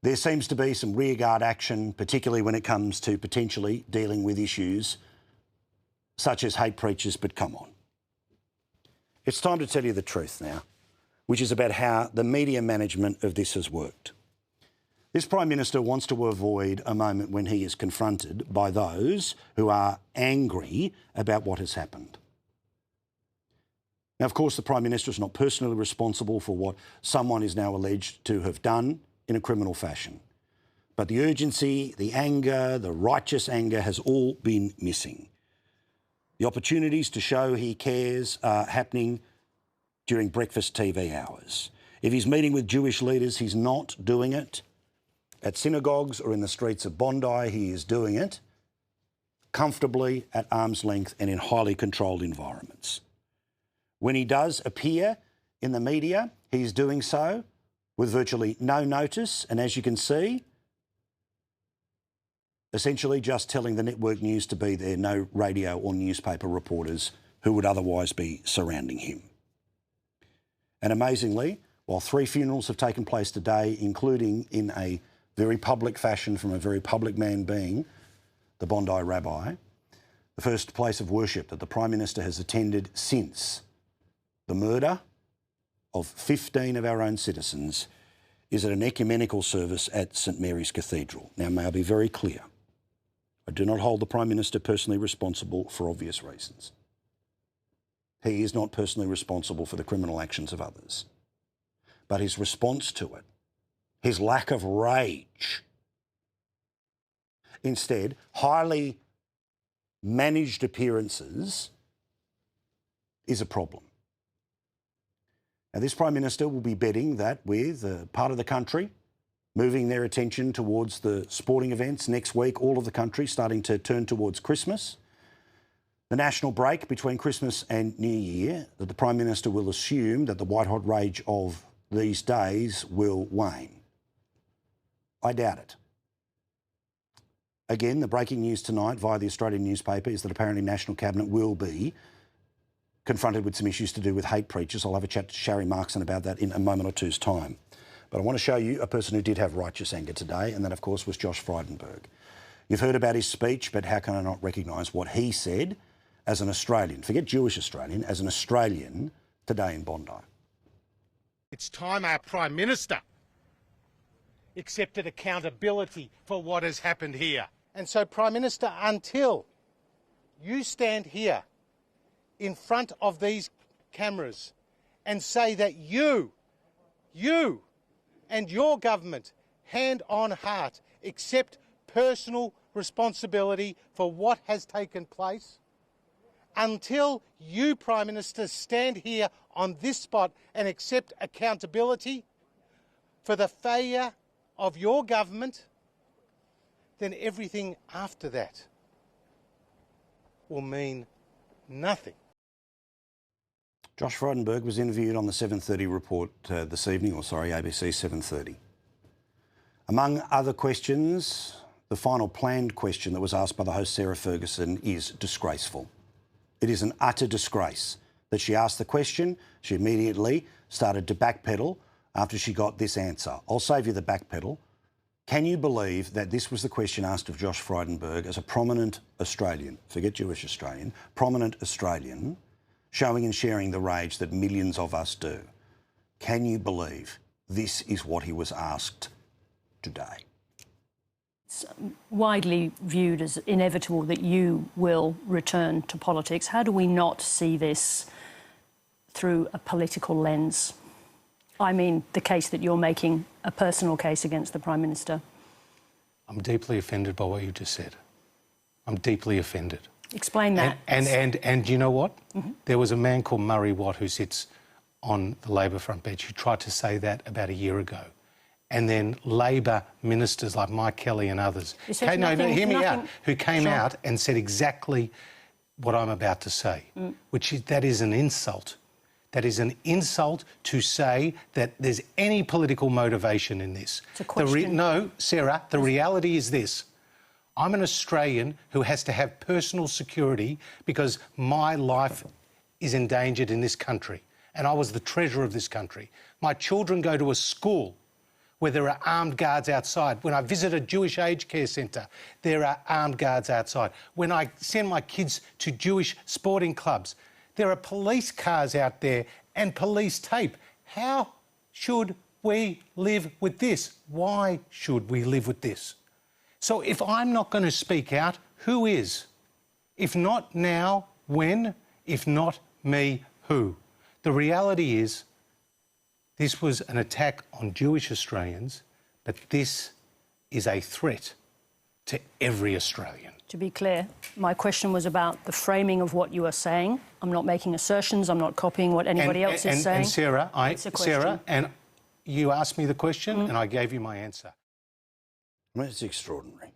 There seems to be some rearguard action, particularly when it comes to potentially dealing with issues such as hate preachers, but come on. It's time to tell you the truth now, which is about how the media management of this has worked. This Prime Minister wants to avoid a moment when he is confronted by those who are angry about what has happened. Now, of course, the Prime Minister is not personally responsible for what someone is now alleged to have done in a criminal fashion. But the urgency, the anger, the righteous anger has all been missing. The opportunities to show he cares are happening during breakfast TV hours. If he's meeting with Jewish leaders, he's not doing it at synagogues or in the streets of Bondi. He is doing it comfortably at arm's length and in highly controlled environments. When he does appear in the media, he's doing so with virtually no notice, and as you can see, essentially just telling the network news to be there, no radio or newspaper reporters who would otherwise be surrounding him. And amazingly, while 3 funerals have taken place today, including in a very public fashion from a very public man being the Bondi rabbi, the first place of worship that the Prime Minister has attended since the murder of 15 of our own citizens is at an ecumenical service at St Mary's Cathedral. Now, may I be very clear, I do not hold the Prime Minister personally responsible for obvious reasons. He is not personally responsible for the criminal actions of others. But his response to it, his lack of rage, instead, highly managed appearances, is a problem. Now, this Prime Minister will be betting that with part of the country moving their attention towards the sporting events next week, all of the country starting to turn towards Christmas, the national break between Christmas and New Year, that the Prime Minister will assume that the white-hot rage of these days will wane. I doubt it. Again, the breaking news tonight via the Australian newspaper is that apparently National Cabinet will be confronted with some issues to do with hate preachers. I'll have a chat to Sharry Markson about that in a moment or two's time. But I want to show you a person who did have righteous anger today, and that, of course, was Josh Frydenberg. You've heard about his speech, but how can I not recognise what he said as an Australian, forget Jewish Australian, as an Australian today in Bondi? It's time our Prime Minister accepted accountability for what has happened here. And so, Prime Minister, until you stand here in front of these cameras and say that you and your government, hand on heart, accept personal responsibility for what has taken place, until you, Prime Minister, stand here on this spot and accept accountability for the failure of your government, then everything after that will mean nothing. Josh Frydenberg was interviewed on the 7:30 report this evening, ABC 7:30. Among other questions, the final planned question that was asked by the host Sarah Ferguson is disgraceful. It is an utter disgrace that she asked the question. She immediately started to backpedal after she got this answer. I'll save you the backpedal. Can you believe that this was the question asked of Josh Frydenberg as a prominent Australian, forget Jewish Australian, prominent Australian, showing and sharing the rage that millions of us do? Can you believe this is what he was asked today? It's widely viewed as inevitable that you will return to politics. How do we not see this through a political lens? I mean, the case that you're making, a personal case against the Prime Minister. I'm deeply offended by what you just said. I'm deeply offended. Explain that. And you know what? Mm-hmm. There was a man called Murray Watt who sits on the Labor front bench who tried to say that about a year ago. And then Labor ministers like Mike Kelly and others, hear me out, who came out and said exactly what I'm about to say, which is that is an insult. That is an insult to say that there's any political motivation in this. It's a question. No, Sarah, the reality is this. I'm an Australian who has to have personal security because my life is endangered in this country, and I was the treasurer of this country. My children go to a school where there are armed guards outside. When I visit a Jewish aged care centre, there are armed guards outside. When I send my kids to Jewish sporting clubs, there are police cars out there and police tape. How should we live with this? Why should we live with this? So if I'm not going to speak out, who is? If not now, when? If not me, who? The reality is, this was an attack on Jewish Australians, but this is a threat to every Australian. To be clear, my question was about the framing of what you are saying. I'm not making assertions. I'm not copying what anybody else is saying. And Sarah, Sarah, and you asked me the question, and I gave you my answer. I mean, it's extraordinary.